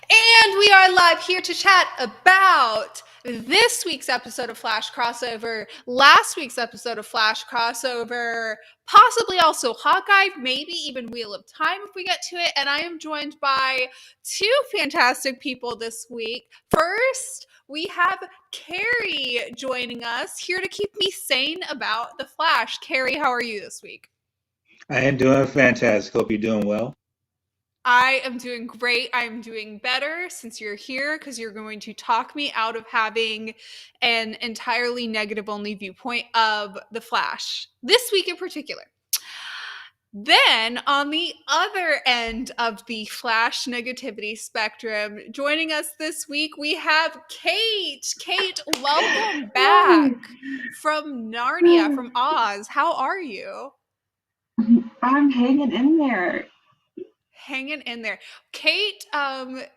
And we are live here to chat about this week's episode of Flash Crossover, last week's episode of Flash Crossover, possibly also Hawkeye, maybe even Wheel of Time if we get to it. And I am joined by two fantastic people this week. First, we have Carey joining us, here to keep me sane about the Flash. Carey, how are you this week? I am doing fantastic. Hope you're doing well. I am doing great. I'm doing better since you're here because you're going to talk me out of having an entirely negative only viewpoint of The Flash this week in particular. Then, on the other end of the Flash negativity spectrum, joining us this week, we have Kate. Kate, welcome back from Narnia, from Oz. How are you? I'm hanging in there. Hanging in there. Kate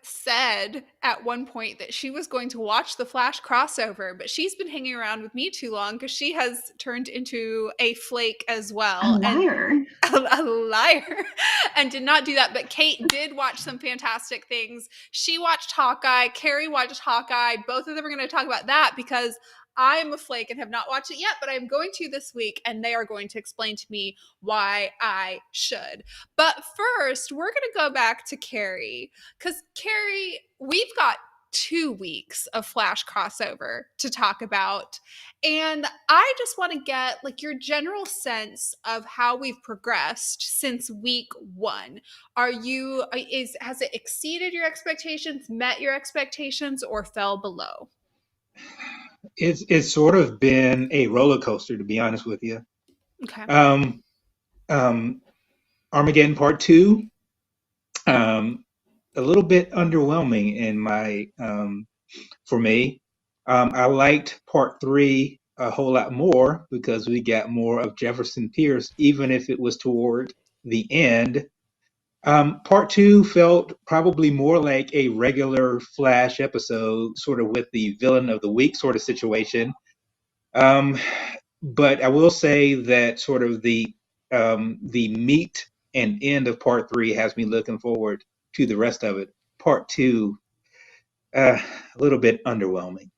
said at one point that she was going to watch the Flash crossover, but she's been hanging around with me too long because she has turned into a flake as well. A liar. A liar. And did not do that. But Kate did watch some fantastic things. She watched Hawkeye. Carey watched Hawkeye. Both of them are going to talk about that because I am a flake and have not watched it yet, but I'm going to this week, and they are going to explain to me why I should. But first, we're going to go back to Carey, because Carey, we've got 2 weeks of Flash crossover to talk about, and I just want to get like your general sense of how we've progressed since week 1. Has it exceeded your expectations, met your expectations, or fell below? It's sort of been a roller coaster, to be honest with you. Okay. Armageddon Part 2, a little bit underwhelming for me. I liked Part 3 a whole lot more because we got more of Jefferson Pierce, even if it was toward the end. Part 2 felt probably more like a regular Flash episode, sort of with the villain of the week sort of situation. But I will say that sort of the meat and end of Part 3 has me looking forward to the rest of it. Part 2, a little bit underwhelming.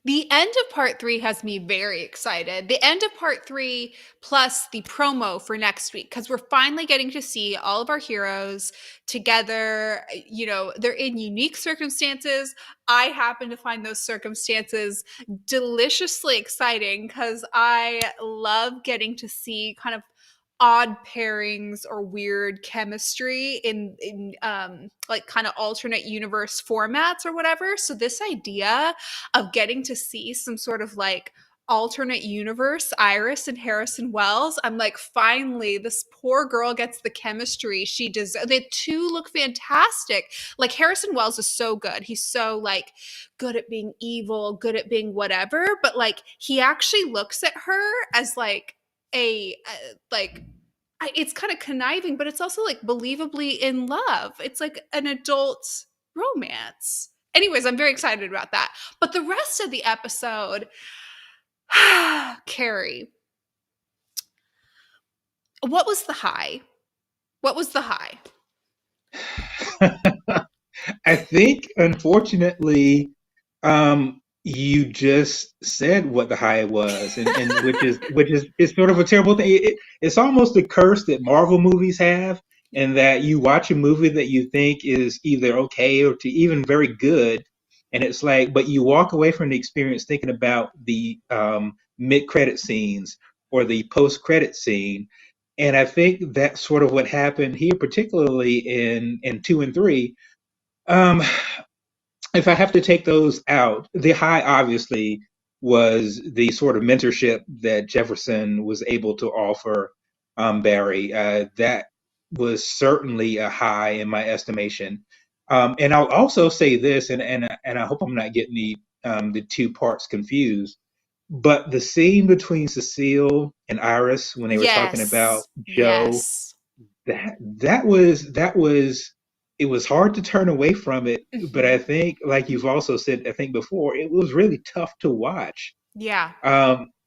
The end of Part 3 has me very excited. The end of Part 3 plus the promo for next week, because we're finally getting to see all of our heroes together. You know, they're in unique circumstances. I happen to find those circumstances deliciously exciting because I love getting to see kind of odd pairings or weird chemistry in like kind of alternate universe formats or whatever. So this idea of getting to see some sort of like alternate universe Iris and Harrison Wells, I'm like, finally, this poor girl gets the chemistry she deserves. The two look fantastic. Like Harrison Wells is so good. He's so like good at being evil, good at being whatever, but like he actually looks at her as like it's kind of conniving, but it's also like believably in love. It's like an adult romance. Anyways, I'm very excited about that. But the rest of the episode, Carey, what was the high? What was the high? I think, unfortunately, you just said what the high was, and which is sort of a terrible thing. It's almost a curse that Marvel movies have, and that you watch a movie that you think is either okay or to even very good, and it's like, but you walk away from the experience thinking about the mid-credit scenes or the post-credit scene, and I think that's sort of what happened here, particularly in 2 and 3. Um, if I have to take those out, the high obviously was the sort of mentorship that Jefferson was able to offer Barry. That was certainly a high in my estimation. And I'll also say this, and I hope I'm not getting the 2 parts confused. But the scene between Cecile and Iris when they were talking about Joe, Yes. that was it was hard to turn away from it, but I think, like you've also said, I think before, it was really tough to watch. Yeah.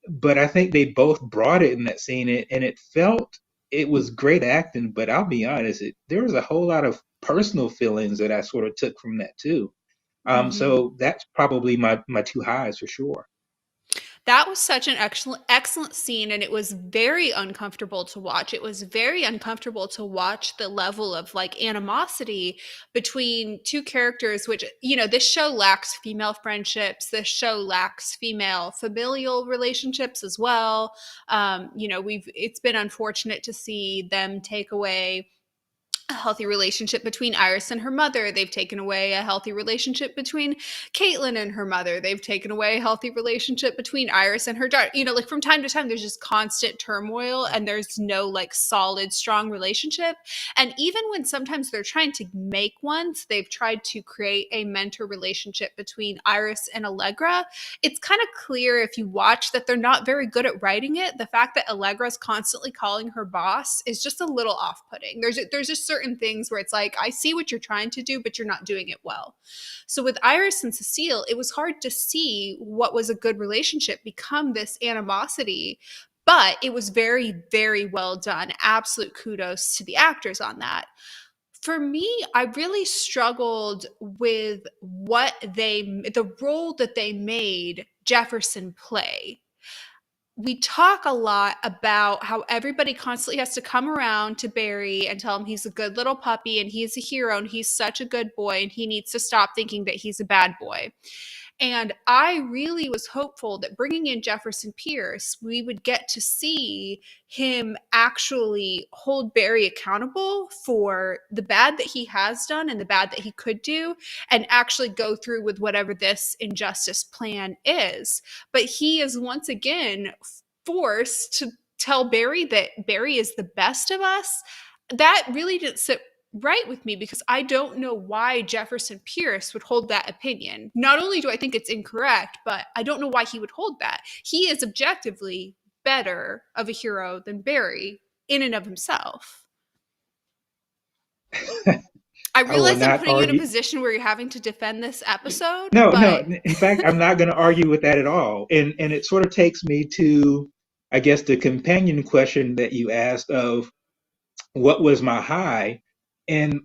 But I think they both brought it in that scene, and it felt it was great acting, but I'll be honest, there was a whole lot of personal feelings that I sort of took from that too. Mhm. So that's probably my two highs for sure. That was such an excellent scene, and it was very uncomfortable to watch. It was very uncomfortable to watch the level of like animosity between two characters, which, this show lacks female friendships. This show lacks female familial relationships as well. It's been unfortunate to see them take away a healthy relationship between Iris and her mother. They've taken away a healthy relationship between Caitlin and her mother. They've taken away a healthy relationship between Iris and her daughter. Like from time to time, there's just constant turmoil and there's no like solid, strong relationship. And even when sometimes they're trying to make ones, they've tried to create a mentor relationship between Iris and Allegra. It's kind of clear if you watch that they're not very good at writing it. The fact that Allegra's constantly calling her boss is just a little off-putting. There's just certain things where it's like, I see what you're trying to do, but you're not doing it well. So with Iris and Cecile, it was hard to see what was a good relationship become this animosity, but it was very, very well done. Absolute kudos to the actors on that. For me, I really struggled with the role that they made Jefferson play. We talk a lot about how everybody constantly has to come around to Barry and tell him he's a good little puppy and he's a hero and he's such a good boy and he needs to stop thinking that he's a bad boy. And I really was hopeful that bringing in Jefferson Pierce, we would get to see him actually hold Barry accountable for the bad that he has done and the bad that he could do, and actually go through with whatever this injustice plan is. But he is once again forced to tell Barry that Barry is the best of us. That really didn't sit right with me because I don't know why Jefferson Pierce would hold that opinion. Not only do I think it's incorrect, but I don't know why he would hold that. He is objectively better of a hero than Barry in and of himself. I I will realize I'm not putting you in a argue. position where you're having to defend this episode, No, no. but In fact, I'm not going to argue with that at all. And it sort of takes me to, I guess, the companion question that you asked of what was my high, and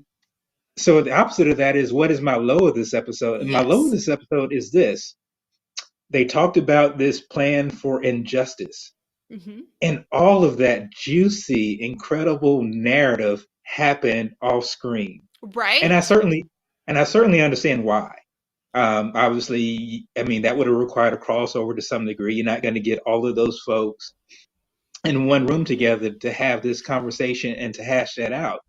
so the opposite of that is what is my low of this episode. And my low of yes. this episode is this: they talked about this plan for injustice, Mm-hmm. and all of that juicy, incredible narrative happened off screen. And I Right? certainly and I certainly understand why. Obviously, I mean, that would have required a crossover to some degree. You're not going to get all of those folks in one room together to have this conversation and to hash that out.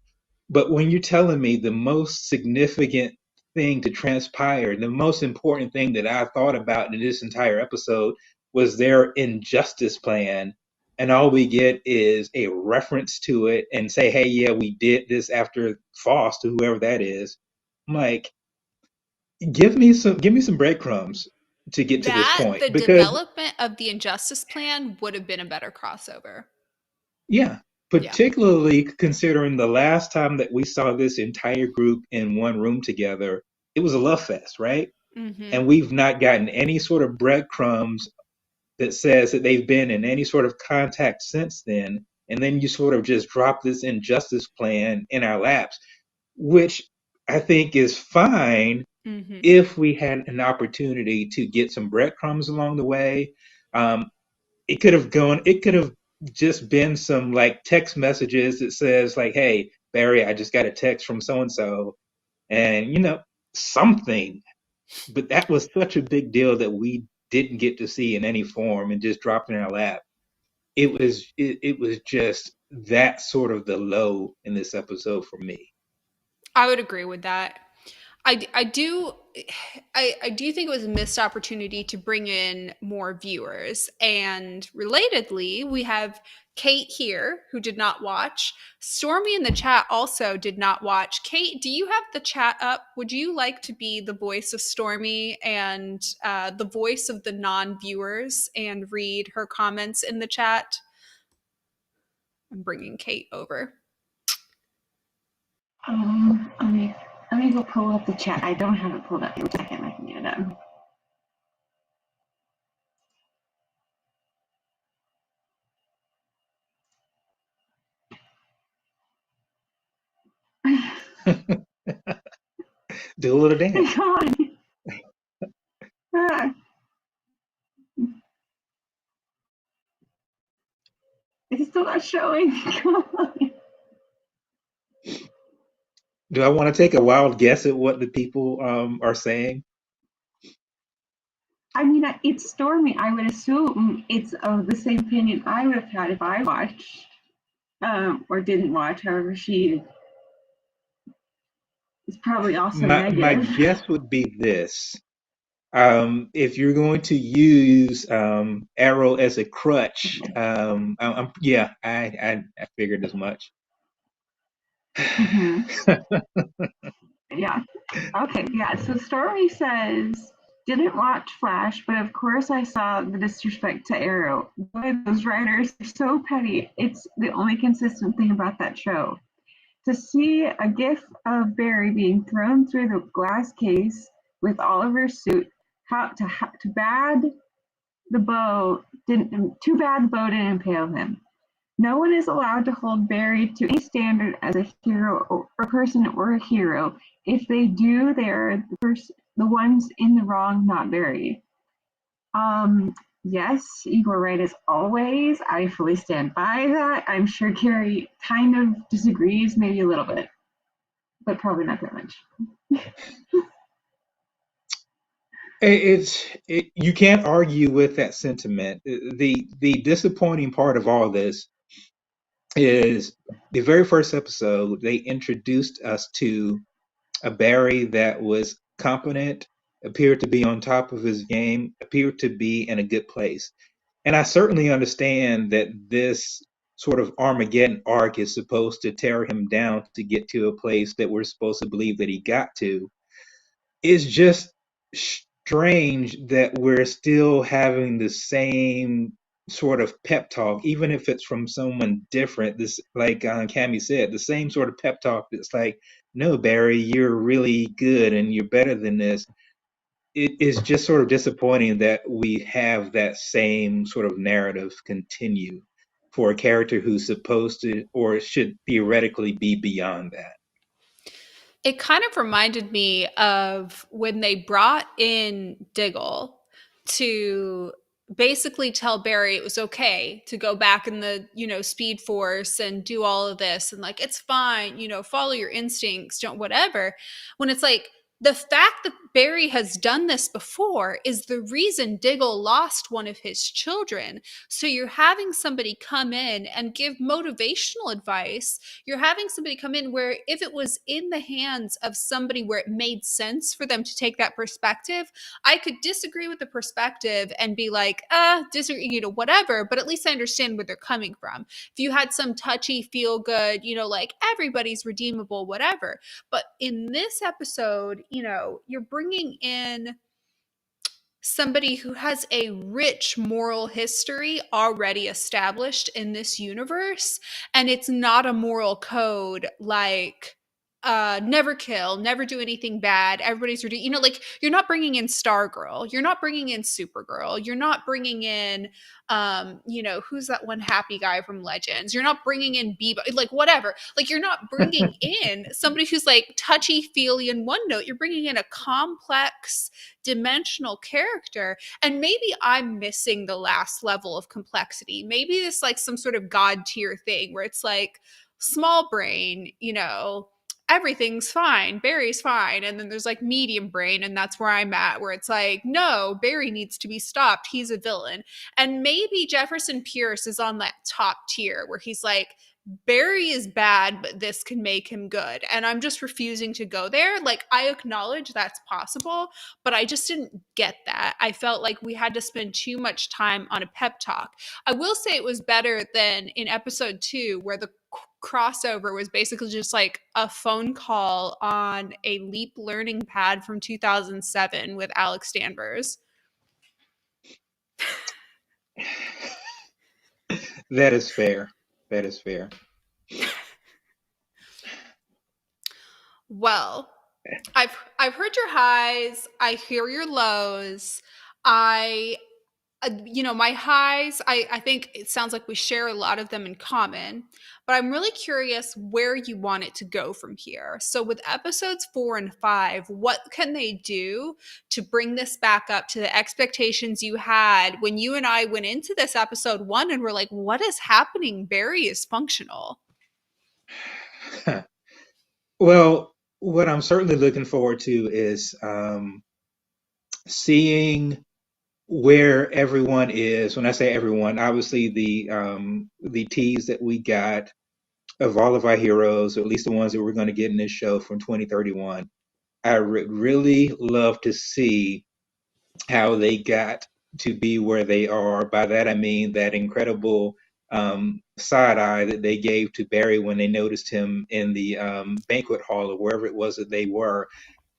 But when you're telling me the most significant thing to transpire, the most important thing that I thought about in this entire episode was their injustice plan, and all we get is a reference to it and say, hey, yeah, we did this after Faust, whoever that is. I'm like, give me some breadcrumbs to get to this point The because development of the Injustice plan would have been a better crossover. yeah, Yeah. particularly considering the last time that we saw this entire group in one room together, it was a love fest, right? Mm-hmm. And we've not gotten any sort of breadcrumbs that says that they've been in any sort of contact since then. And then you sort of just drop this injustice plan in our laps, which I think is fine Mm-hmm. if we had an opportunity to get some breadcrumbs along the way. Um, it could have just been some like text messages that says like, hey, Barry, I just got a text from so and so, and something. But that was such a big deal that we didn't get to see in any form and just dropped in our lap. It was just that sort of the low in this episode for me. I would agree with that. I do I do think it was a missed opportunity to bring in more viewers. And relatedly, we have Kate here who did not watch. Stormy in the chat also did not watch. Kate, do you have the chat up? Would you like to be the voice of Stormy and the voice of the non-viewers and read her comments in the chat? I'm bringing Kate over. Let me go pull up the chat. I don't have it pulled up. Give me a second. I can get it up. Do a little dance. Come on. Ah, it's still not showing. Come on. Do I want to take a wild guess at what the people are saying? I mean, it's Stormy. I would assume it's of the same opinion I would have had if I watched, or didn't watch. However, she is probably also My negative. guess would be this. If you're going to use Arrow as a crutch, yeah, I figured as much. Hmm. Yeah. Okay. Yeah. So Stormy says, didn't watch Flash, but of course I saw the disrespect to Arrow. Boy, those writers are so petty. It's the only consistent thing about that show. To see a gif of Barry being thrown through the glass case with Oliver's suit, to bad the bow didn't too bad the bow didn't impale him. No one is allowed to hold Barry to any standard as a hero or a person or a hero. If they do, they are the ones in the wrong, not Barry. Um, yes, you were right as always. I fully stand by that. I'm sure Carey kind of disagrees, maybe a little bit, but probably not that much. You can't argue with that sentiment. The disappointing part of all this is the very first episode, they introduced us to a Barry that was competent, appeared to be on top of his game, appeared to be in a good place. And I certainly understand that this sort of Armageddon arc is supposed to tear him down to get to a place that we're supposed to believe that he got to. It's just strange that we're still having the same sort of pep talk, even if it's from someone different. This, like Cammie said, the same sort of pep talk that's like, no, Barry, you're really good and you're better than this. It is just sort of disappointing that we have that same sort of narrative continue for a character who's supposed to or should theoretically be beyond that. It kind of reminded me of when they brought in Diggle to basically tell Barry it was okay to go back in the, Speed Force and do all of this and like it's fine, follow your instincts, don't whatever. When it's like the fact that Barry has done this before is the reason Diggle lost one of his children. So you're having somebody come in and give motivational advice. You're having somebody come in where if it was in the hands of somebody where it made sense for them to take that perspective, I could disagree with the perspective and be like, disagree, whatever, but at least I understand where they're coming from. If you had some touchy, feel good, like everybody's redeemable, whatever. But in this episode, you're bringing in somebody who has a rich moral history already established in this universe, and it's not a moral code like never kill, never do anything bad, everybody's like you're not bringing in Stargirl, you're not bringing in Supergirl, you're not bringing in who's that one happy guy from Legends, you're not bringing in Bebo, like whatever, like you're not bringing in somebody who's like touchy feely in one note, you're bringing in a complex dimensional character. And maybe I'm missing the last level of complexity. Maybe it's like some sort of god tier thing where it's like small brain, everything's fine, Barry's fine, and then there's like medium brain, and that's where I'm at, where it's like no, Barry needs to be stopped, he's a villain. And maybe Jefferson Pierce is on that top tier where he's like Barry is bad, but this can make him good. And I'm just refusing to go there. Like, I acknowledge that's possible, but I just didn't get that. I felt like we had to spend too much time on a pep talk. I will say it was better than in episode 2, where the crossover was basically just like a phone call on a Leap learning pad from 2007 with Alex Danvers. That is fair. That is fair. Well, I've heard your highs, I hear your lows. I my highs, I think it sounds like we share a lot of them in common, but I'm really curious where you want it to go from here. So with episodes 4 and 5, what can they do to bring this back up to the expectations you had when you and I went into this episode 1 and were like, what is happening? Barry is functional. Well, what I'm certainly looking forward to is seeing where everyone is. When I say everyone, obviously the tease that we got of all of our heroes, or at least the ones that we're going to get in this show from 2031. I would really love to see how they got to be where they are. By that I mean that incredible side eye that they gave to Barry when they noticed him in the banquet hall or wherever it was that they were.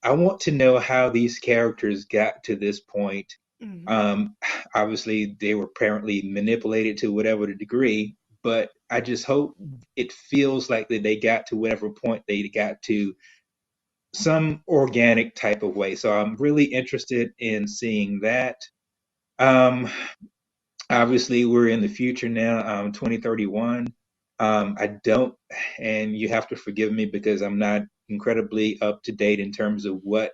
I want to know how these characters got to this point. Mhm. Um, Obviously, they were apparently manipulated to whatever the degree, but I just hope it feels like that they got to whatever point they got to some organic type of way. So I'm really interested in seeing that. Um, Obviously, we're in the future now, 2031. I don't, and you have to forgive me because I'm not incredibly up to date in terms of what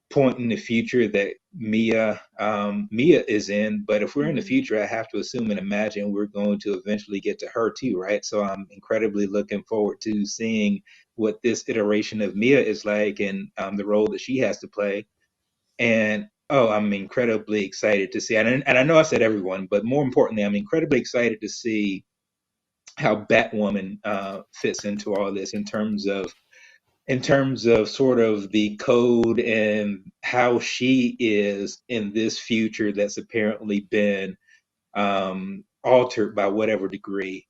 point in the future that Mia is in. But if we're in the Mhm. future, I have to assume and imagine we're going to eventually get to her too, right? So I'm incredibly looking forward to seeing what this iteration of Mia is like, and the role that she has to play. And oh, I'm incredibly excited to see, and I know I said everyone, but more importantly, I'm incredibly excited to see how Batwoman fits into all this in terms of sort of the code and how she is in this future that's apparently been altered by whatever degree.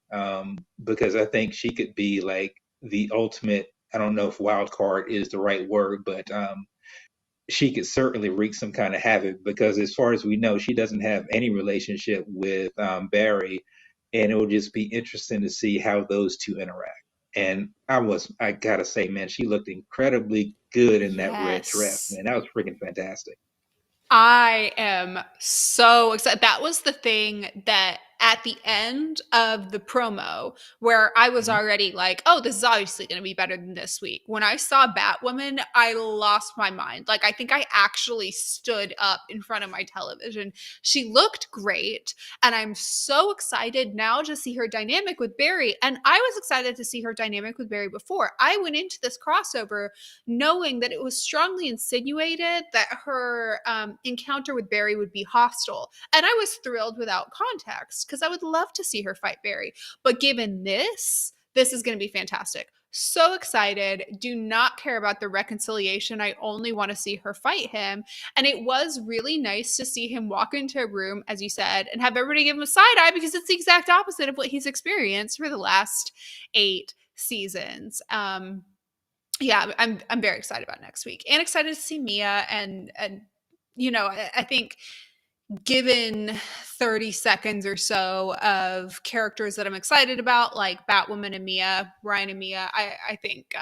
Because I think she could be like the ultimate. I don't know if wild card is the right word, but she could certainly wreak some kind of havoc because, as far as we know, she doesn't have any relationship with Barry, and it will just be interesting to see how those two interact. And I gotta say, man, she looked incredibly good in that red dress, Yes. man. That was freaking fantastic. I am so excited. That was the thing that at the end of the promo, where I was Mhm. already like, oh, this is obviously going to be better than this week. When I saw Batwoman, I lost my mind. Like, I think I actually stood up in front of my television. She looked great. And I'm so excited now to see her dynamic with Barry. And I was excited to see her dynamic with Barry before. I went into this crossover knowing that it was strongly insinuated that her encounter with Barry would be hostile. And I was thrilled without context because I would love to see her fight Barry. But given this is going to be fantastic. So excited. Do not care about the reconciliation. I only want to see her fight him. And it was really nice to see him walk into a room, as you said, and have everybody give him a side eye because it's the exact opposite of what he's experienced for the last 8 seasons. Yeah, I'm very excited about next week and excited to see Mia and I think given 30 seconds or so of characters that I'm excited about, like Batwoman and Mia, Ryan and Mia, I think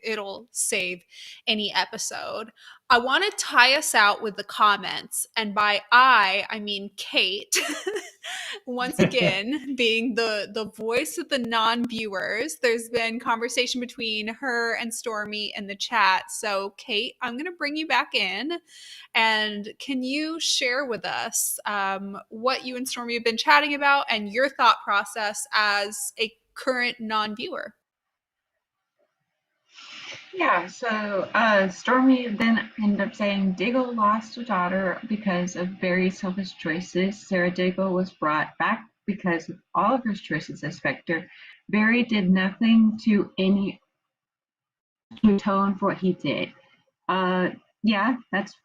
it'll save any episode. I want to tie us out with the comments. And by I mean Kate. Once again, being the voice of the non-viewers. There's been conversation between her and Stormy in the chat. So, Kate, I'm going to bring you back in. And can you share with us what you and Stormy have been chatting about and your thought process as a current non-viewer? Yeah, so Stormy then ended up saying Diggle lost a daughter because of very selfish choices. Sarah Diggle was brought back because of Oliver's choices as Spectre. Barry did nothing to any to atone for what he did. Uh, yeah, that's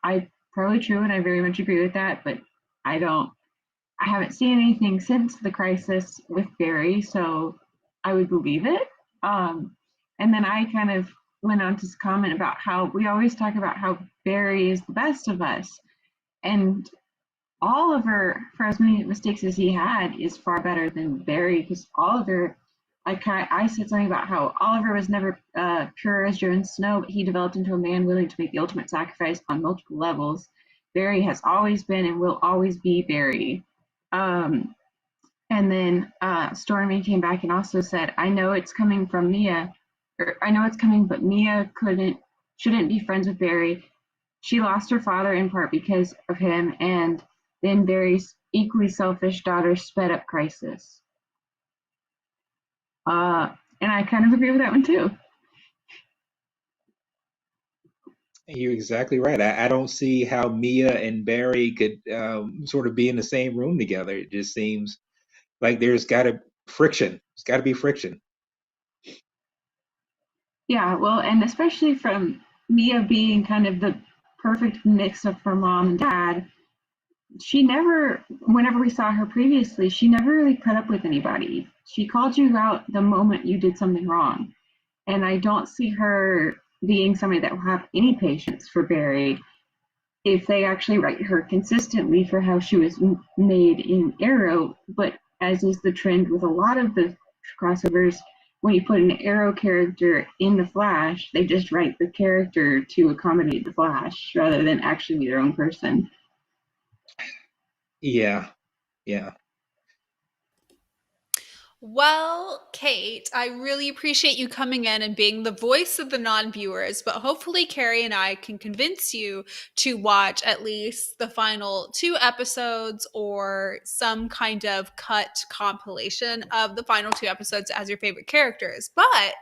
probably true, and I very much agree with that. But I don't, I haven't seen anything since the crisis with Barry, so I would believe it. And then I kind of went on to comment about how we always talk about how Barry is the best of us, and Oliver, for as many mistakes as he had, is far better than Barry because Oliver, I said something about how Oliver was never pure as Jon Snow, but he developed into a man willing to make the ultimate sacrifice on multiple levels. Barry has always been and will always be Barry. Um, and then Stormy came back and also said, I know it's coming from Mia, or I know it's coming, but Mia shouldn't be friends with Barry. She lost her father in part because of him, and then Barry's equally selfish daughter sped up crisis. And I kind of agree with that one too. You're exactly right. I don't see how Mia and Barry could sort of be in the same room together. It just seems like there's got to friction. There's got to be friction. Yeah, well, and especially from Mia being kind of the perfect mix of her mom and dad, she never, whenever we saw her previously, she never really put up with anybody. She called you out the moment you did something wrong. And I don't see her being somebody that will have any patience for Barry if they actually write her consistently for how she was made in Arrow. But as is the trend with a lot of the crossovers, when you put an Arrow character in the Flash, they just write the character to accommodate the Flash rather than actually be their own person. Yeah, yeah. Well, Kate, I really appreciate you coming in and being the voice of the non viewers, but hopefully, Carey and I can convince you to watch at least the final 2 episodes or some kind of cut compilation of the final 2 episodes as your favorite characters. But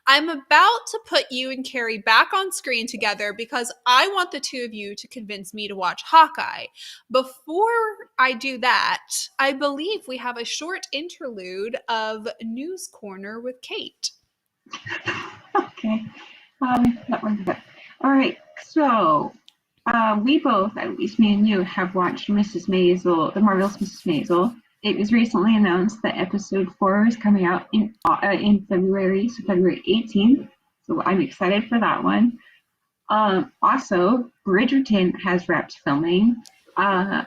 I'm about to put you and Carey back on screen together because I want the two of you to convince me to watch Hawkeye. Before I do that, I believe we have a short interlude of News Corner with Kate. Okay. That one's good. All right. So we both, at least me and you, have watched Mrs. Maisel, the Marvelous Mrs. Maisel. It was recently announced that episode 4 is coming out in February, so February 18th. So I'm excited for that one. Also, Bridgerton has wrapped filming. I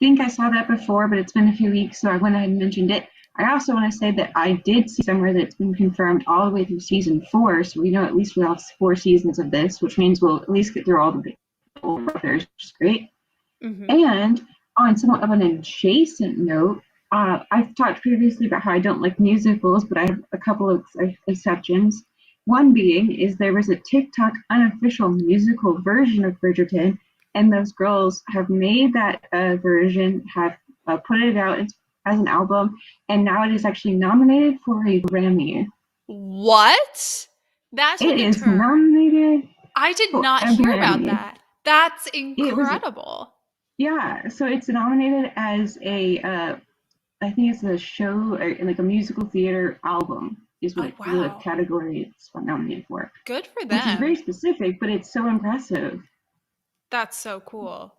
think I saw that before, but it's been a few weeks, so I went ahead and mentioned it. I also want to say that I did see somewhere that it's been confirmed all the way through season 4, so we know at least we'll have 4 seasons of this, which means we'll at least get through all the older brothers, which is great. Mm-hmm. And on somewhat of an adjacent note, I've talked previously about how I don't like musicals, but I have a couple of exceptions. One being is there was a TikTok unofficial musical version of Bridgerton, and those girls have made that version, have put it out as an album, and now it is actually nominated for a Grammy. What? That took It a is turn. nominated. I did for not a hear about Grammy. that. That's It was, incredible. yeah. So it's nominated as a, I think it's a show, or like a musical theater album, is what Oh, the wow. category it's nominated for. Good for Which is very them. specific, but it's so impressive. That's so cool.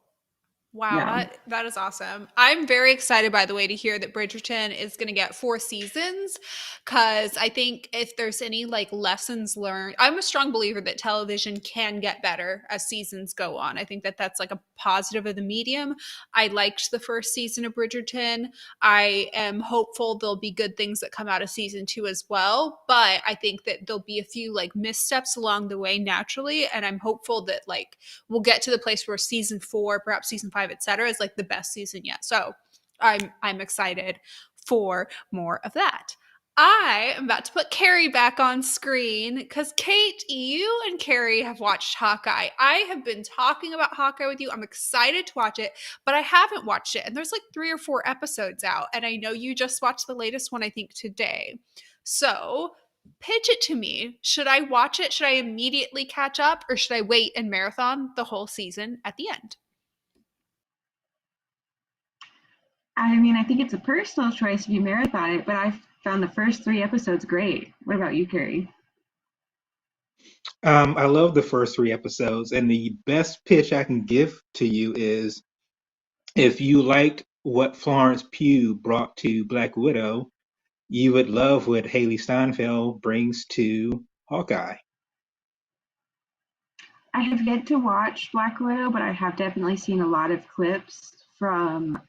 Wow, Yeah. that is awesome. I'm very excited, by the way, to hear that Bridgerton is going to get 4 seasons because I think if there's any like lessons learned, I'm a strong believer that television can get better as seasons go on. I think that that's like a positive of the medium. I liked the first season of Bridgerton. I am hopeful there'll be good things that come out of season 2 as well, but I think that there'll be a few like missteps along the way naturally, and I'm hopeful that like we'll get to the place where season 4, perhaps season 5, etc., is like the best season yet. So I'm excited for more of that. I am about to put Carey back on screen because Kate, you and Carey have watched Hawkeye. I have been talking about Hawkeye with you. I'm excited to watch it, but I haven't watched it. And there's like 3 or 4 episodes out. And I know you just watched the latest one, I think, today. So pitch it to me. Should I watch it? Should I immediately catch up or should I wait and marathon the whole season at the end? I mean, I think it's a personal choice if you marathon it, but I found the first 3 episodes great. What about you, Carey? I love the first 3 episodes, and the best pitch I can give to you is if you liked what Florence Pugh brought to Black Widow, you would love what Haley Steinfeld brings to Hawkeye. I have yet to watch Black Widow, but I have definitely seen a lot of clips from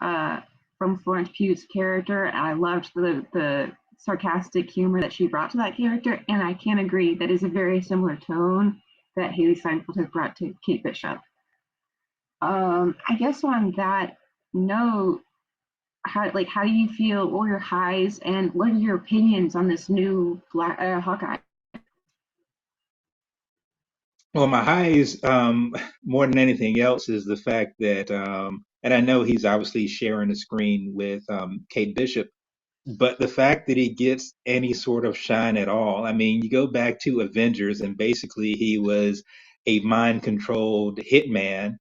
Florence Pugh's character, and I loved the sarcastic humor that she brought to that character. And I can agree that is a very similar tone that Haley Steinfeld has brought to Kate Bishop. I guess on that note, how do you feel? What were your highs, and what are your opinions on this new Hawkeye? Well, my highs, more than anything else, is the fact that, and I know he's obviously sharing the screen with Kate Bishop, but the fact that he gets any sort of shine at all. I mean, you go back to Avengers, and basically he was a mind-controlled hitman.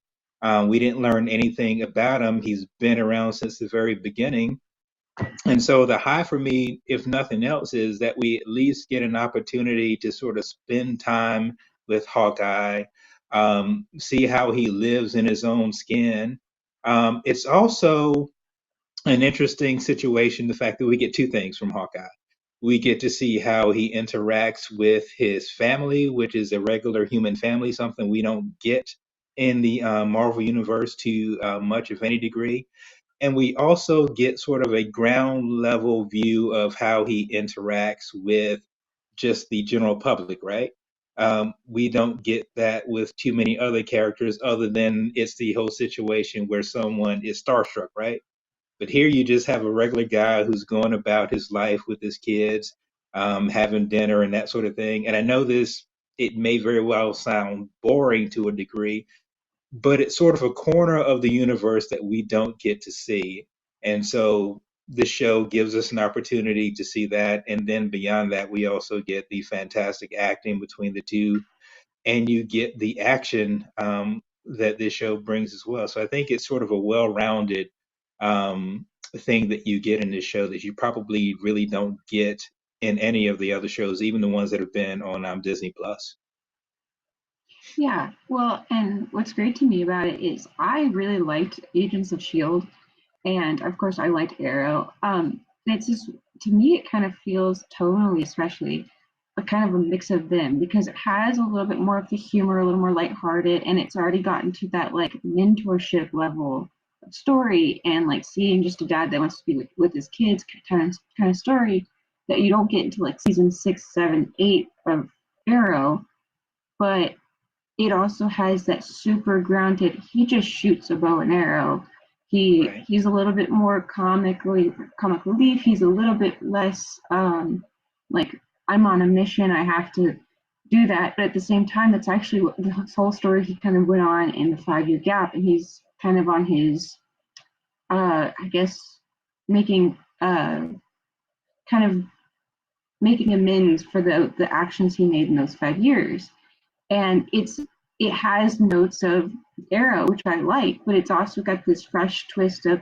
We didn't learn anything about him. He's been around since the very beginning. And so the high for me, if nothing else, is that we at least get an opportunity to sort of spend time with Hawkeye, see how he lives in his own skin. It's also an interesting situation, the fact that we get two things from Hawkeye. We get to see how he interacts with his family, which is a regular human family, something we don't get in the Marvel universe to much of any degree. And we also get sort of a ground level view of how he interacts with just the general public, right? We don't get that with too many other characters, other than it's the whole situation where someone is starstruck, right? But here you just have a regular guy who's going about his life with his kids, having dinner and that sort of thing. And I know this, it may very well sound boring to a degree, but it's sort of a corner of the universe that we don't get to see. And so the show gives us an opportunity to see that. And then beyond that, we also get the fantastic acting between the two, and you get the action that this show brings as well. So I think it's sort of a well-rounded thing that you get in this show that you probably really don't get in any of the other shows, even the ones that have been on Disney Plus. Yeah, well, and what's great to me about it is I really liked Agents of Shield, and of course I liked Arrow. It's just, to me it kind of feels tonally, especially, a kind of a mix of them because it has a little bit more of the humor, a little more lighthearted, and it's already gotten to that like mentorship level of story, and like seeing just a dad that wants to be with his kids kind of story that you don't get into like season 6, 7, 8 of Arrow. But it also has that super grounded, he just shoots a bow and arrow. Right. He's a little bit more comic relief. He's a little bit less like, I'm on a mission, I have to do that. But at the same time, that's actually what the whole story he kind of went on in the 5 year gap, and he's kind of on his I guess making kind of making amends for the actions he made in those 5 years. And it has notes of Arrow, which I like, but it's also got this fresh twist of,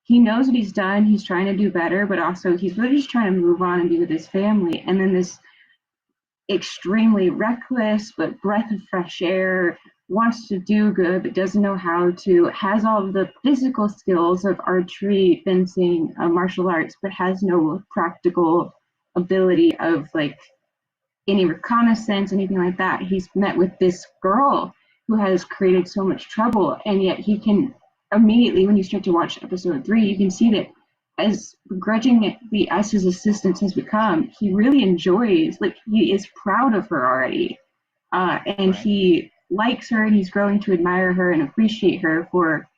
he knows what he's done, he's trying to do better, but also he's really just trying to move on and be with his family. And then this extremely reckless but breath of fresh air, wants to do good but doesn't know how to, has all of the physical skills of archery, fencing, martial arts, but has no practical ability of like any reconnaissance, anything like that. He's met with this girl who has created so much trouble, and yet he can immediately, when you start to watch episode 3, you can see that as begrudgingly as his assistance has become, he really enjoys, like, he is proud of her already, and Right. he likes her, and he's growing to admire her and appreciate her for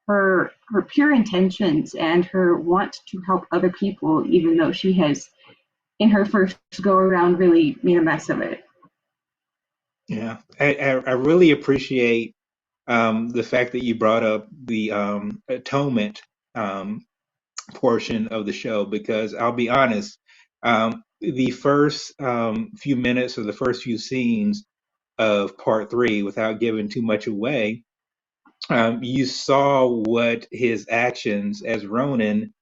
her pure intentions and her want to help other people, even though she has, in her first go around, really made a mess of it. Yeah. I really appreciate the fact that you brought up the atonement um, portion of the show, because I'll be honest, the first few minutes or the first few scenes of part three, without giving too much away, you saw what his actions as Ronin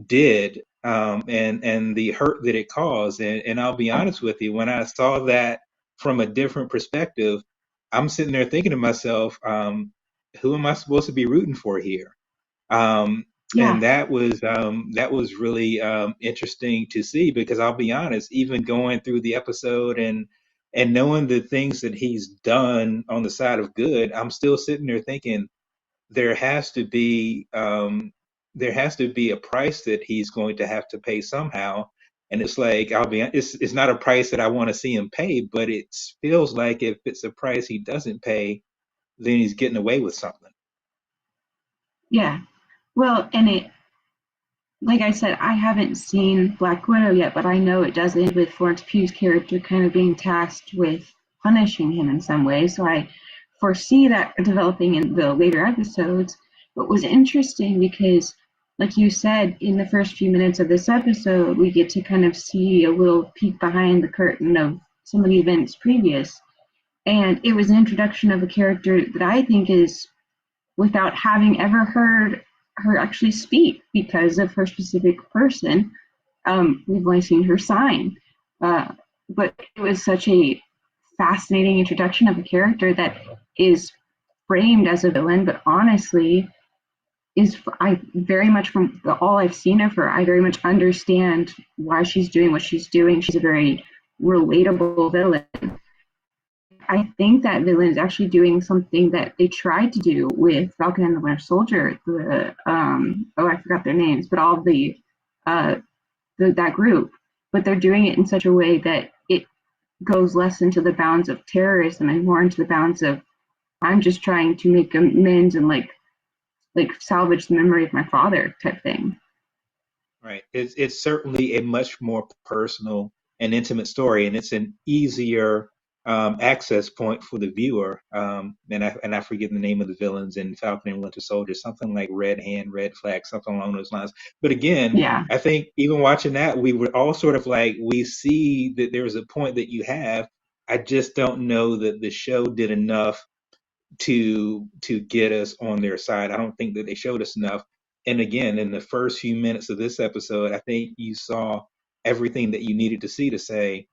did, and the hurt that it caused. And I'll be honest with you, when I saw that from a different perspective, I'm sitting there thinking to myself, who am I supposed to be rooting for here? Um, Yeah, and that was really interesting to see, because I'll be honest, even going through the episode and knowing the things that he's done on the side of good, I'm still sitting there thinking there has to be there has to be a price that he's going to have to pay somehow. And it's like, it's not a price that I want to see him pay, but it feels like if it's a price he doesn't pay, then he's getting away with something. Yeah. Well, and it, like I said, I haven't seen Black Widow yet, but I know it does end with Florence Pugh's character kind of being tasked with punishing him in some way. So I foresee that developing in the later episodes. But it was interesting because, like you said, in the first few minutes of this episode, we get to kind of see a little peek behind the curtain of some of the events previous. And it was an introduction of a character that I think is, without having ever heard her actually speak because of her specific person. We've only seen her sign. But it was such a fascinating introduction of a character that is framed as a villain, but honestly, I very much, from all I've seen of her, I very much understand why she's doing what she's doing. She's a very relatable villain. I think that villain is actually doing something that they tried to do with Falcon and the Winter Soldier. I forgot their names, but all that group. But they're doing it in such a way that it goes less into the bounds of terrorism and more into the bounds of, I'm just trying to make amends and like salvage the memory of my father type thing. Right. It's certainly a much more personal and intimate story, and it's an easier access point for the viewer. And I forget the name of the villains in Falcon and Winter Soldier, something like Red Hand, Red Flag, something along those lines. But again, Yeah. I think even watching that, we were all sort of like, we see that there's a point that you have. I just don't know that the show did enough to get us on their side. I don't think that they showed us enough. And again, in the first few minutes of this episode, I think you saw everything that you needed to see to say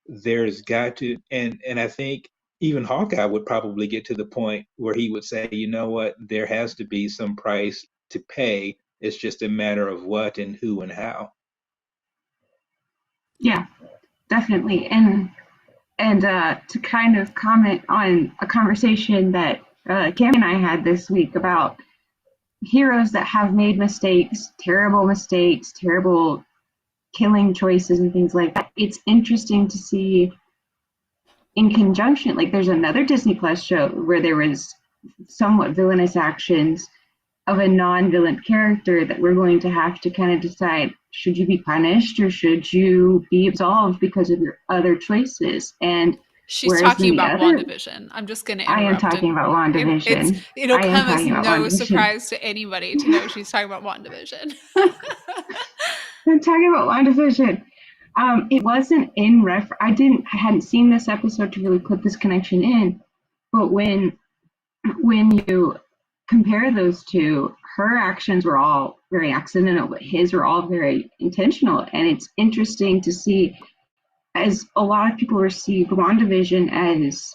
there's got to, and I think even Hawkeye would probably get to the point where he would say, you know what, there has to be some price to pay. It's just a matter of what and who and how. Yeah, definitely. And to kind of comment on a conversation that Cammie and I had this week about heroes that have made mistakes, terrible killing choices and things like that. It's interesting to see in conjunction, like there's another Disney Plus show where there was somewhat villainous actions of a non-villain character that we're going to have to kind of decide, should you be punished or should you be absolved because of your other choices? And she's talking about WandaVision. I'm just going to interrupt. I am talking about WandaVision. It'll come as no surprise to anybody to know she's talking about WandaVision. I'm talking about WandaVision. It wasn't in I hadn't seen this episode to really put this connection in, but when you compare those two, her actions were all very accidental, but his were all very intentional. And it's interesting to see, as a lot of people received WandaVision as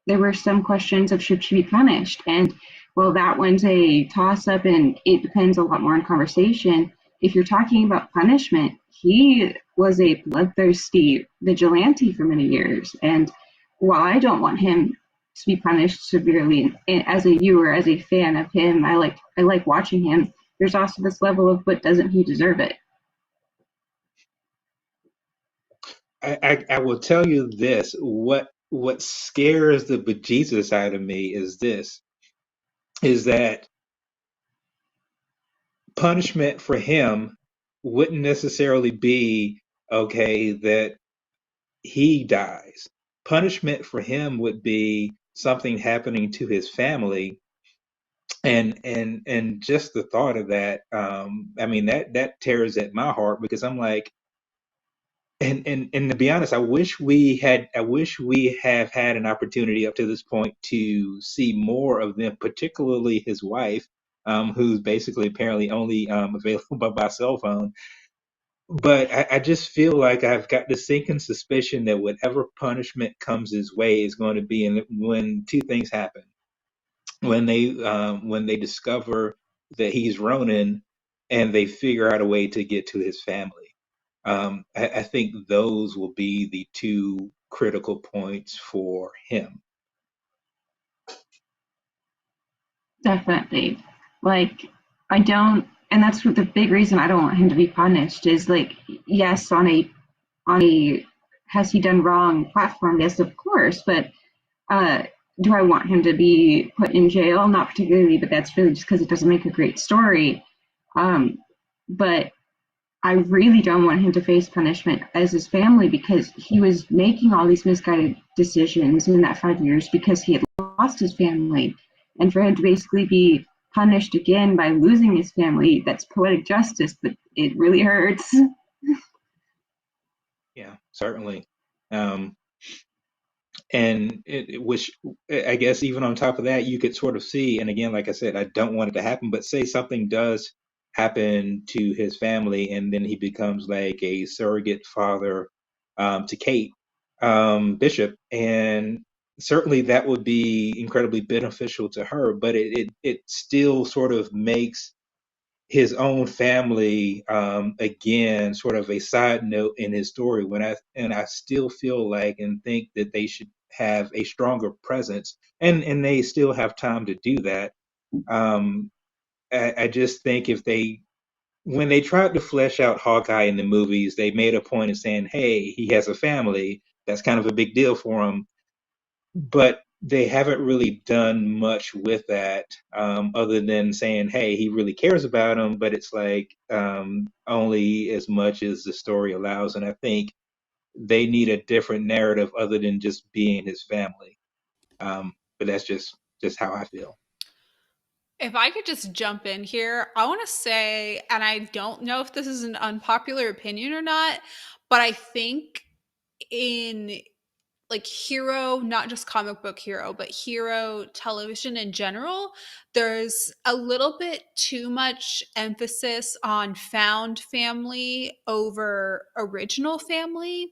there were some questions of should she be punished. And well, that one's a toss up and it depends a lot more on conversation. If you're talking about punishment, he was a bloodthirsty vigilante for many years. And while I don't want him to be punished severely, as a viewer, as a fan of him, I like watching him. There's also this level of, but doesn't he deserve it? I will tell you this: what scares the bejesus out of me is that punishment for him wouldn't necessarily be okay that he dies. Punishment for him would be something happening to his family, and just the thought of that, I mean, that tears at my heart, because I'm like, and to be honest, I wish we have had an opportunity up to this point to see more of them, particularly his wife, who's basically apparently only available by cell phone. But I just feel like I've got this sinking suspicion that whatever punishment comes his way is going to be when two things happen. When they discover that he's Ronin, and they figure out a way to get to his family. I think those will be the two critical points for him. Definitely. Like, I don't, and that's what the big reason I don't want him to be punished is, like, yes, on a has he done wrong platform? Yes, of course, but do I want him to be put in jail? Not particularly, but that's really just because it doesn't make a great story. But I really don't want him to face punishment as his family, because he was making all these misguided decisions in that 5 years because he had lost his family. And for him to basically be punished again by losing his family, that's poetic justice, but it really hurts. Yeah, certainly. Um, and which I guess even on top of that, you could sort of see, and again, like I said, I don't want it to happen, but say something does happen to his family, and then he becomes like a surrogate father to Kate Bishop, and certainly that would be incredibly beneficial to her, but it still sort of makes his own family again sort of a side note in his story, I still feel like and think that they should have a stronger presence, and they still have time to do that. um I just think if they when they tried to flesh out Hawkeye in the movies, they made a point of saying, hey, he has a family, that's kind of a big deal for him, but they haven't really done much with that, other than saying, "Hey, he really cares about him," but it's like only as much as the story allows. And I think they need a different narrative other than just being his family. But that's just how I feel. If I could just jump in here, I want to say, and I don't know if this is an unpopular opinion or not, but I think in like hero, not just comic book hero, but hero television in general, there's a little bit too much emphasis on found family over original family.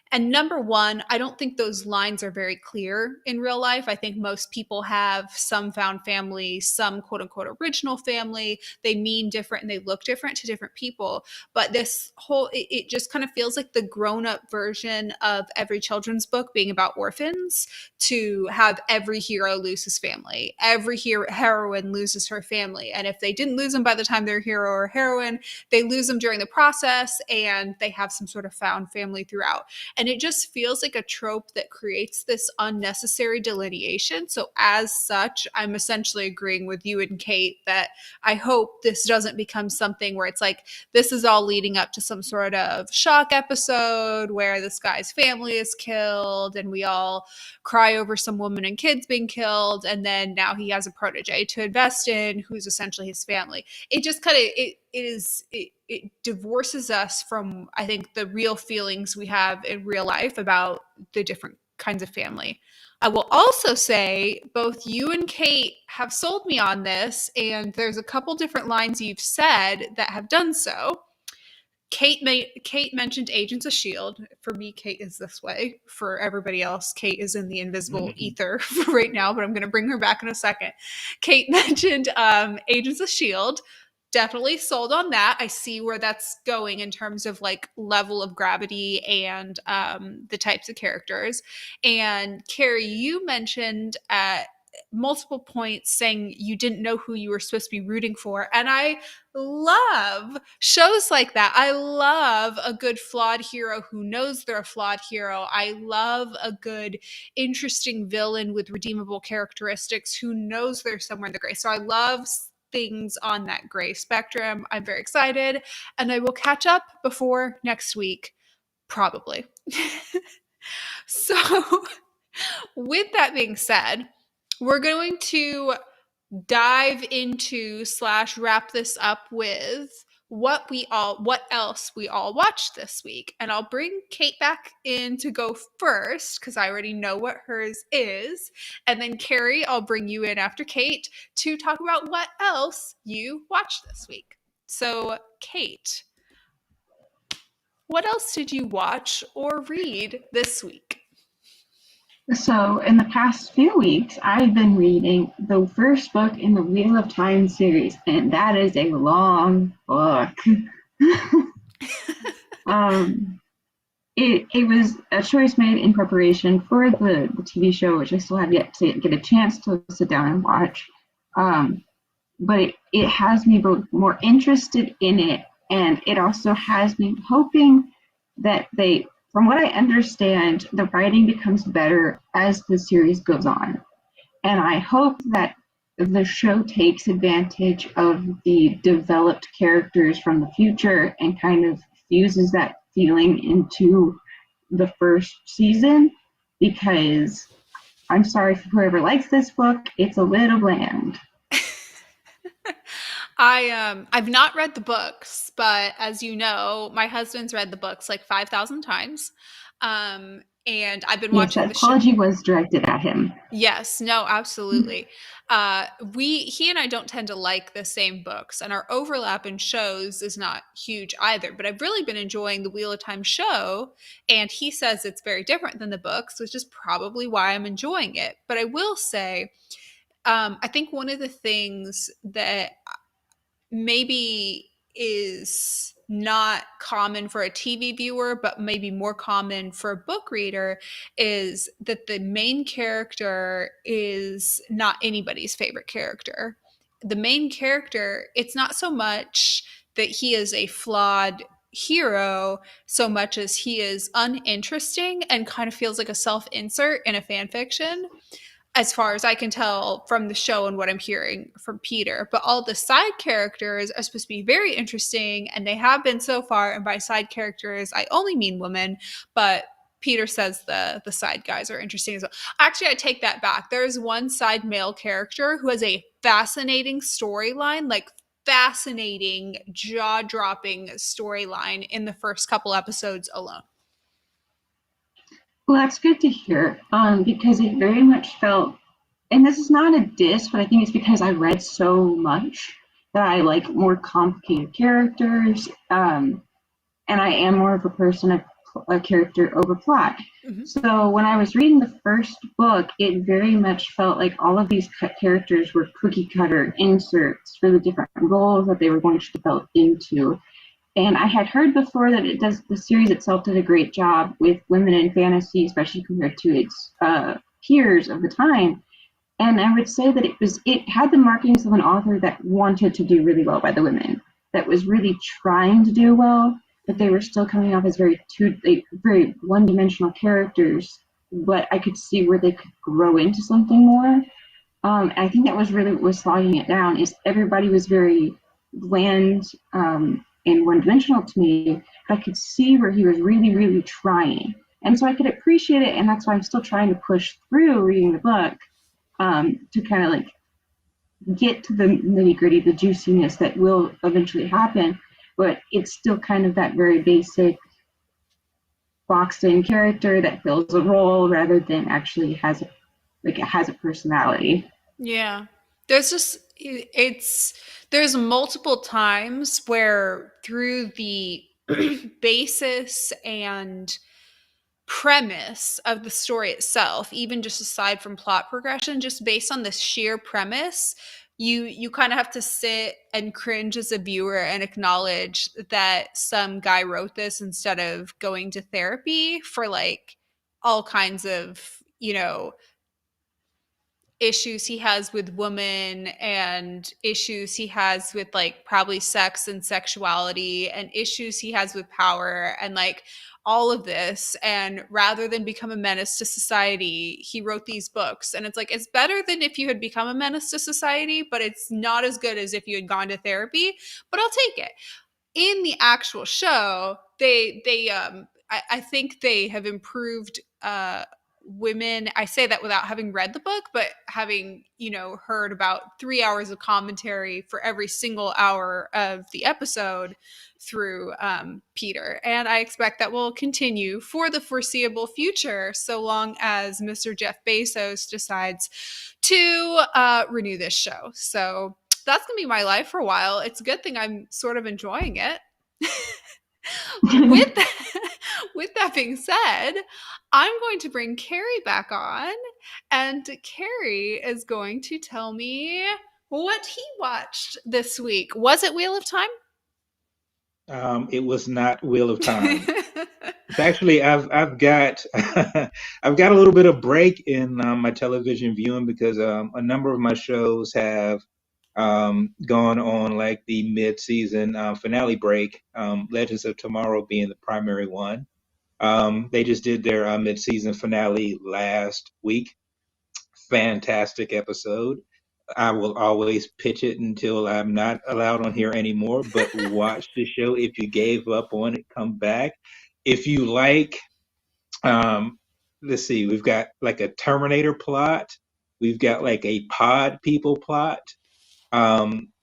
And number one, I don't think those lines are very clear in real life. I think most people have some found family, some quote unquote original family. They mean different and they look different to different people. But this whole, it just kind of feels like the grown up version of every children's book being about orphans, to have every hero lose his family. Every heroine loses her family. And if they didn't lose them by the time they're hero or heroine, they lose them during the process and they have some sort of found family throughout. And it just feels like a trope that creates this unnecessary delineation. So, as such, I'm essentially agreeing with you and Kate that I hope this doesn't become something where it's like this is all leading up to some sort of shock episode where this guy's family is killed and we all cry over some woman and kids being killed. And then now he has a protege to invest in who's essentially his family. It just kind of, it divorces us from, I think, the real feelings we have in real life about the different kinds of family. I will also say both you and Kate have sold me on this, and there's a couple different lines you've said that have done so. Kate mentioned Agents of S.H.I.E.L.D. For me, Kate is this way. For everybody else, Kate is in the invisible ether right now, but I'm going to bring her back in a second. Kate mentioned Agents of S.H.I.E.L.D. Definitely sold on that. I see where that's going in terms of like level of gravity and the types of characters. And Carey, you mentioned at multiple points saying you didn't know who you were supposed to be rooting for. And I love shows like that. I love a good flawed hero who knows they're a flawed hero. I love a good, interesting villain with redeemable characteristics who knows they're somewhere in the gray. So I love things on that gray spectrum. I'm very excited, and I will catch up before next week, probably. So, with that being said, we're going to dive into / wrap this up with what else we all watched this week. And I'll bring Kate back in to go first because I already know what hers is. And then Carey, I'll bring you in after Kate to talk about what else you watched this week. So, Kate, what else did you watch or read this week? So, in the past few weeks, I've been reading the first book in the Wheel of Time series, and that is a long book. It was a choice made in preparation for the TV show, which I still have yet to get a chance to sit down and watch. But it has me both more interested in it, and it also has me hoping that from what I understand, the writing becomes better as the series goes on. And I hope that the show takes advantage of the developed characters from the future and kind of fuses that feeling into the first season, because I'm sorry for whoever likes this book, it's a little bland. I've not read the books, but as you know, my husband's read the books like 5,000 times. And I've been Yes, watching that the show. apology was directed at him. Yes, no, absolutely. He and I don't tend to like the same books, and our overlap in shows is not huge either. But I've really been enjoying the Wheel of Time show, and he says it's very different than the books, which is probably why I'm enjoying it. But I will say, I think one of the things that maybe is not common for a TV viewer, but maybe more common for a book reader, is that the main character is not anybody's favorite character. The main character, it's not so much that he is a flawed hero so much as he is uninteresting and kind of feels like a self-insert in a fan fiction, as far as I can tell from the show and what I'm hearing from Peter. But all the side characters are supposed to be very interesting, and they have been so far. And by side characters, I only mean women, but Peter says the side guys are interesting as well. Actually, I take that back. There's one side male character who has a fascinating storyline, like fascinating, jaw-dropping storyline in the first couple episodes alone. Well, that's good to hear, because it very much felt, and this is not a diss, but I think it's because I read so much that I like more complicated characters, and I am more of a person of a character over plot. Mm-hmm. So when I was reading the first book, it very much felt like all of these characters were cookie cutter inserts for the different roles that they were going to develop into. And I had heard before that the series itself did a great job with women in fantasy, especially compared to its peers of the time. And I would say that it had the markings of an author that wanted to do really well by the women, that was really trying to do well, but they were still coming off as very one-dimensional characters. But I could see where they could grow into something more. I think that was really what was slogging it down. Is everybody was very bland and one-dimensional to me. But I could see where he was really, really trying, and so I could appreciate it. And that's why I'm still trying to push through reading the book to kind of like get to the nitty-gritty, the juiciness that will eventually happen. But it's still kind of that very basic boxed-in character that fills a role rather than actually has a personality. Yeah. There's multiple times where through the basis and premise of the story itself, even just aside from plot progression, just based on the sheer premise, you kind of have to sit and cringe as a viewer and acknowledge that some guy wrote this instead of going to therapy for like all kinds of, issues he has with women and issues he has with like probably sex and sexuality and issues he has with power and like all of this. And rather than become a menace to society, he wrote these books. And it's like, it's better than if you had become a menace to society, but it's not as good as if you had gone to therapy, but I'll take it. In the actual show, I think they have improved women. I say that without having read the book, but having, heard about 3 hours of commentary for every single hour of the episode through Peter. And I expect that will continue for the foreseeable future, so long as Mr. Jeff Bezos decides to renew this show. So that's going to be my life for a while. It's a good thing I'm sort of enjoying it. With that being said, I'm going to bring Carey back on, and Carey is going to tell me what he watched this week. Was it Wheel of Time? It was not Wheel of Time. It's actually I've got I've got a little bit of break in my television viewing because a number of my shows have gone on like the mid-season finale break. Legends of Tomorrow being the primary one. They just did their mid-season finale last week. fantastic episode. I will always pitch it until I'm not allowed on here anymore. But watch the show. If you gave up on it, come back. If you like, um, let's see, we've got like a Terminator plot. We've got like a Pod People plot.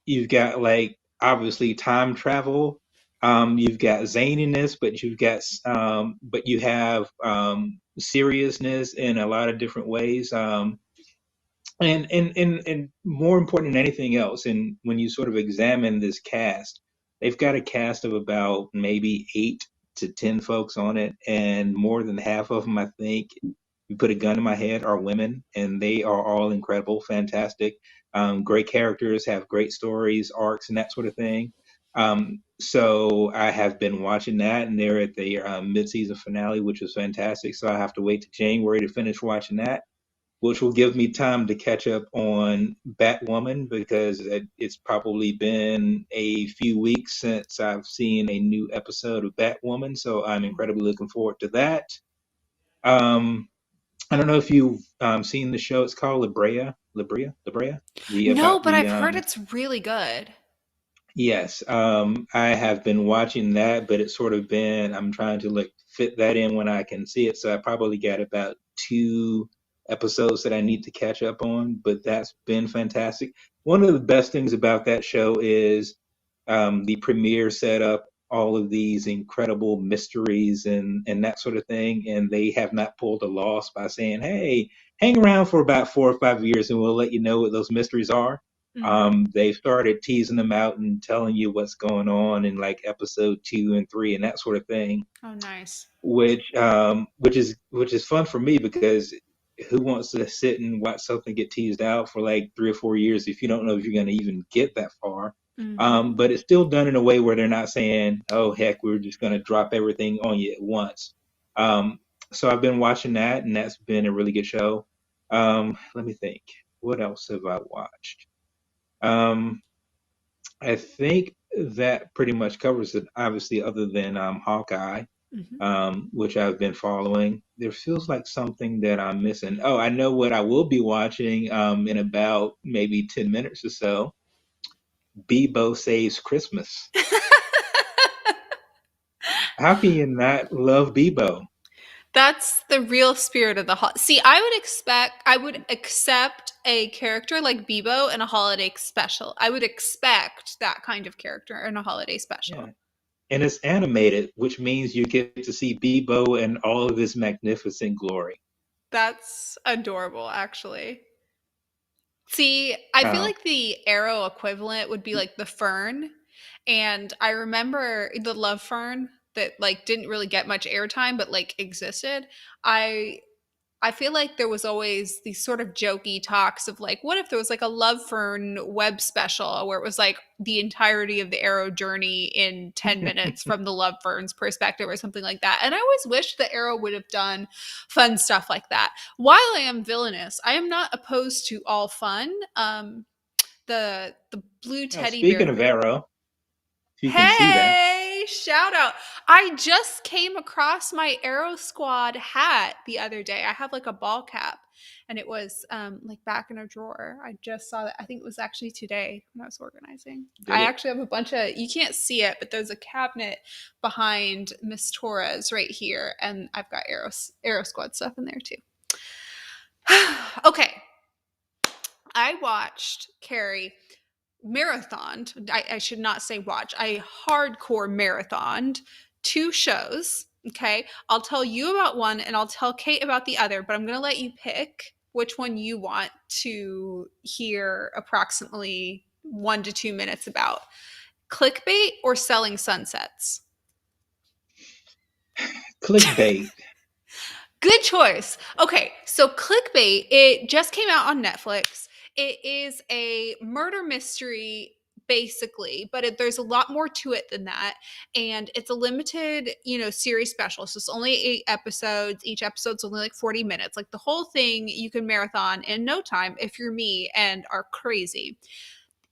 You've got like obviously time travel. You've got zaniness, but but you have seriousness in a lot of different ways. And more important than anything else, and when you sort of examine this cast, they've got a cast of about maybe 8 to 10 folks on it, and more than half of them, I think, you put a gun in my head, are women, and they are all incredible, fantastic, great characters, have great stories, arcs, and that sort of thing. So I have been watching that, and they're at the mid-season finale, which was fantastic. So I have to wait to January to finish watching that, which will give me time to catch up on Batwoman because it's probably been a few weeks since I've seen a new episode of Batwoman. So I'm incredibly looking forward to that. Um, I don't know if you've seen the show. It's called La Brea. The No, about but the I've heard it's really good. Yes, I have been watching that, but it's sort of been, I'm trying to like fit that in when I can see it. So I probably got about 2 episodes that I need to catch up on, but that's been fantastic. One of the best things about that show is the premiere set up all of these incredible mysteries and that sort of thing, and they have not pulled a loss by saying, "Hey, hang around for about 4 or 5 years, and we'll let you know what those mysteries are." Mm-hmm. They've started teasing them out and telling you what's going on in like episode 2 and 3 and that sort of thing, Oh, nice. which is fun for me because who wants to sit and watch something get teased out for like 3 or 4 years if you don't know if you're going to even get that far? Mm-hmm. But it's still done in a way where they're not saying, "Oh heck, we're just going to drop everything on you at once." Um, so I've been watching that, and that's been a really good show. Let me think. What else have I watched? Um, I think that pretty much covers it. Obviously, other than Hawkeye, Mm-hmm. which I've been following. There feels like something that I'm missing. Oh, I know what I will be watching in about maybe 10 minutes or so. Bebo Saves Christmas. How can you not love Bebo? That's the real spirit of the See, I would accept a character like Bebo in a holiday special. I would expect that kind of character in a holiday Yeah. special. And it's animated, which means you get to see Bebo in all of his magnificent glory. That's adorable, actually. See, I feel Um, like the arrow equivalent would be like the fern. And I remember the love fern that like didn't really get much airtime but like existed. I I feel like there was always these sort of jokey talks of like, what if there was like a Love Fern web special where it was like the entirety of the Arrow journey in 10 minutes from the Love Fern's perspective or something like that. And I always wish the Arrow would have done fun stuff like that. While I am villainous, I am not opposed to all fun. The blue teddy bear Speaking of thing. Arrow, if you can see that. Hey, shout out. I just came across my Aero Squad hat the other day. I have like a ball cap and it was like back in a drawer. I just saw that. I think it was actually today when I was organizing. Did I it? actually have a bunch of, you can't see it, but there's a cabinet behind Miss Torres right here. And I've got Aero Squad stuff in there too. Okay. I watched Carey marathoned. I should not say watch. I hardcore marathoned 2 shows. Okay. I'll tell you about one and I'll tell Kate about the other, but I'm going to let you pick which one you want to hear approximately 1 to 2 minutes about. Clickbait or Selling Sunsets? Clickbait. Good choice. Okay, so Clickbait, it just came out on Netflix. It is a murder mystery basically, but there's a lot more to it than that, and it's a limited, series special. So it's only 8 episodes. Each episode's only like 40 minutes. Like the whole thing you can marathon in no time if you're me and are crazy.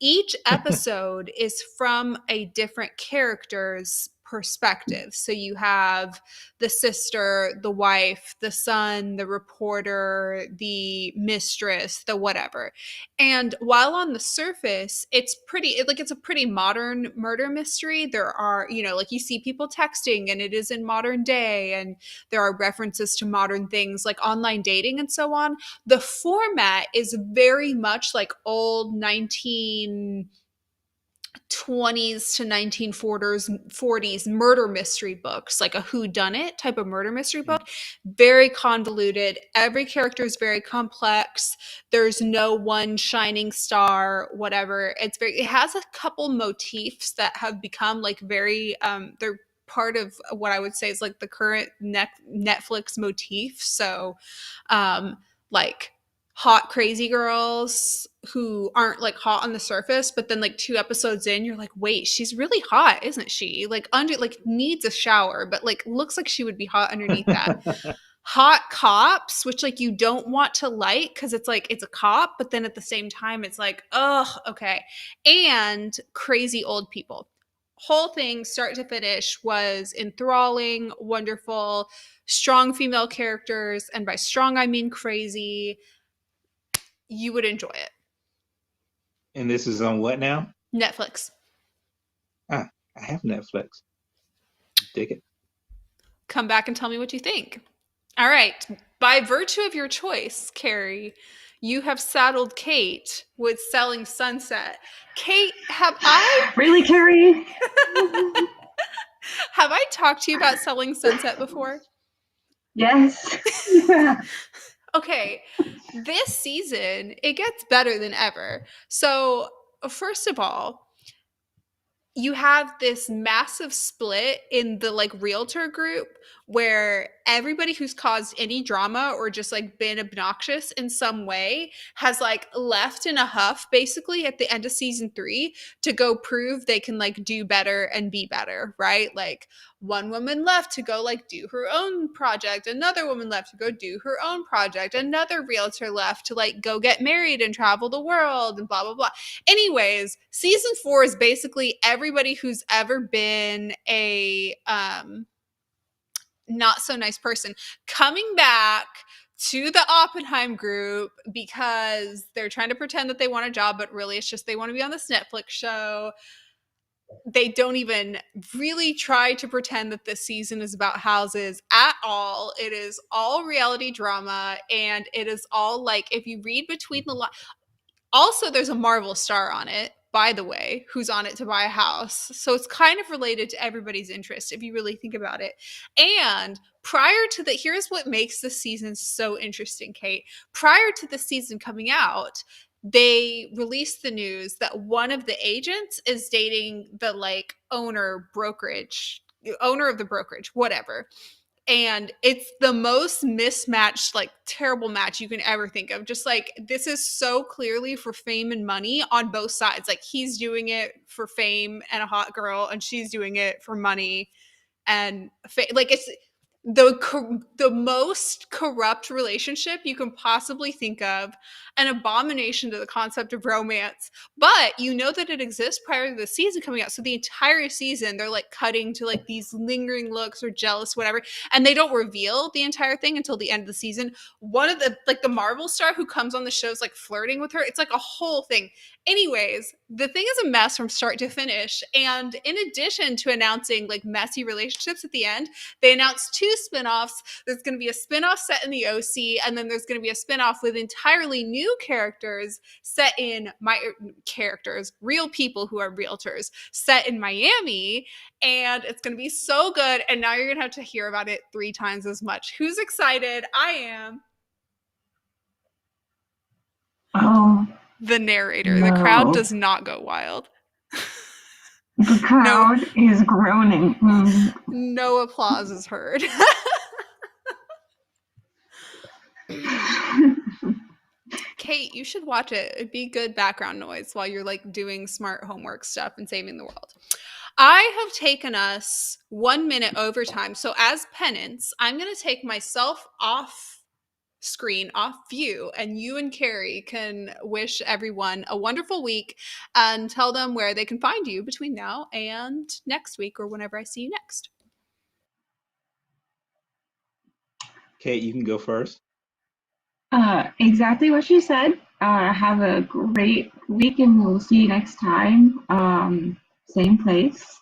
Each episode is from a different character's perspectives. So you have the sister, the wife, the son, the reporter, the mistress, the whatever. And while on the surface, it's a pretty modern murder mystery. There are, like you see people texting and it is in modern day, and there are references to modern things like online dating and so on. The format is very much like old 1920s to 1940s murder mystery books, like a whodunit type of murder mystery book. Very convoluted. Every character is very complex. There's no one shining star, whatever. It has a couple motifs that have become like very they're part of what I would say is like the current Netflix motif. So like hot crazy girls who aren't like hot on the surface, but then like 2 episodes in you're like, wait, she's really hot, isn't she? Like needs a shower, but like looks like she would be hot underneath that. Hot cops, which like you don't want to like because it's like it's a cop, but then at the same time it's like, oh, okay. And crazy old people. Whole thing start to finish was enthralling, wonderful, strong female characters, and by strong I mean crazy. You would enjoy it. And this is on what now? Netflix. I have Netflix. Dig it. Come back and tell me what you think. All right. By virtue of your choice, Carey, you have saddled Kate with Selling Sunset. Kate, have I Really, Carey? have I talked to you about Selling Sunset before? Yes. Yeah. Okay, this season, it gets better than ever. So, first of all, you have this massive split in the like realtor group where everybody who's caused any drama or just like been obnoxious in some way has like left in a huff basically at the end of season 3 to go prove they can like do better and be better, right? Like one woman left to go like do her own project, another woman left to go do her own project, another realtor left to like go get married and travel the world and blah blah blah. Anyways, season 4 is basically everybody who's ever been a not so nice person coming back to the Oppenheim group because they're trying to pretend that they want a job, but really it's just they want to be on this Netflix show. They don't even really try to pretend that this season is about houses at all. It is all reality drama, and it is all like, if you read between the lines, also there's a Marvel star on it, by the way, who's on it to buy a house. So it's kind of related to everybody's interest if you really think about it. And prior to the, here's what makes this season so interesting, Kate. Prior to the season coming out, they released the news that one of the agents is dating the like owner of the brokerage, whatever. And it's the most mismatched, like terrible match you can ever think of. Just like, this is so clearly for fame and money on both sides. Like he's doing it for fame and a hot girl, and she's doing it for money and like it's the most corrupt relationship you can possibly think of, an abomination to the concept of romance. But you know that it exists prior to the season coming out, so the entire season they're like cutting to like these lingering looks or jealous whatever, and they don't reveal the entire thing until the end of the season. One of the like the Marvel star who comes on the show is like flirting with her. It's like a whole thing. Anyways, the thing is a mess from start to finish, and in addition to announcing like messy relationships at the end, they announced 2 spinoffs. There's going to be a spinoff set in the OC, and then there's going to be a spinoff with entirely new characters set in real people who are realtors set in Miami, and it's going to be so good. And now you're going to have to hear about it 3 times as much. Who's excited? I am. Oh, The narrator. no. The crowd does not go wild. The crowd is groaning. No applause is heard. Kate, you should watch it. It'd be good background noise while you're like doing smart homework stuff and saving the world. I have taken us 1 minute overtime. So as penance, I'm going to take myself off screen off view, and you and Carey can wish everyone a wonderful week and tell them where they can find you between now and next week or whenever I see you next. Kate, you can go first. Exactly what she said. Have a great week and we'll see you next time. Same place.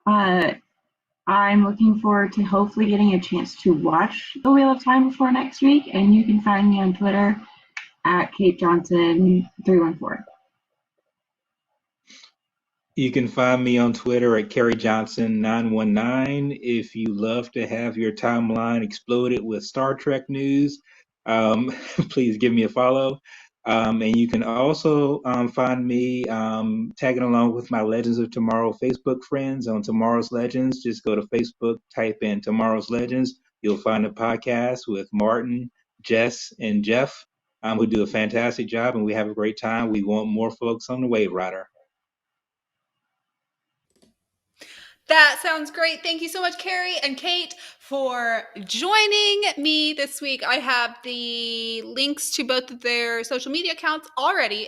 I'm looking forward to hopefully getting a chance to watch The Wheel of Time before next week, and you can find me on Twitter at KateJohnson314. You can find me on Twitter at CareyJohnson919. If you love to have your timeline exploded with Star Trek news, please give me a follow. And you can also find me tagging along with my Legends of Tomorrow Facebook friends on Tomorrow's Legends. Just go to Facebook, type in Tomorrow's Legends. You'll find a podcast with Martin, Jess, and Jeff, who do a fantastic job, and we have a great time. We want more folks on the Wave Rider. That sounds great. Thank you so much, Carey and Kate, for joining me this week. I have the links to both of their social media accounts already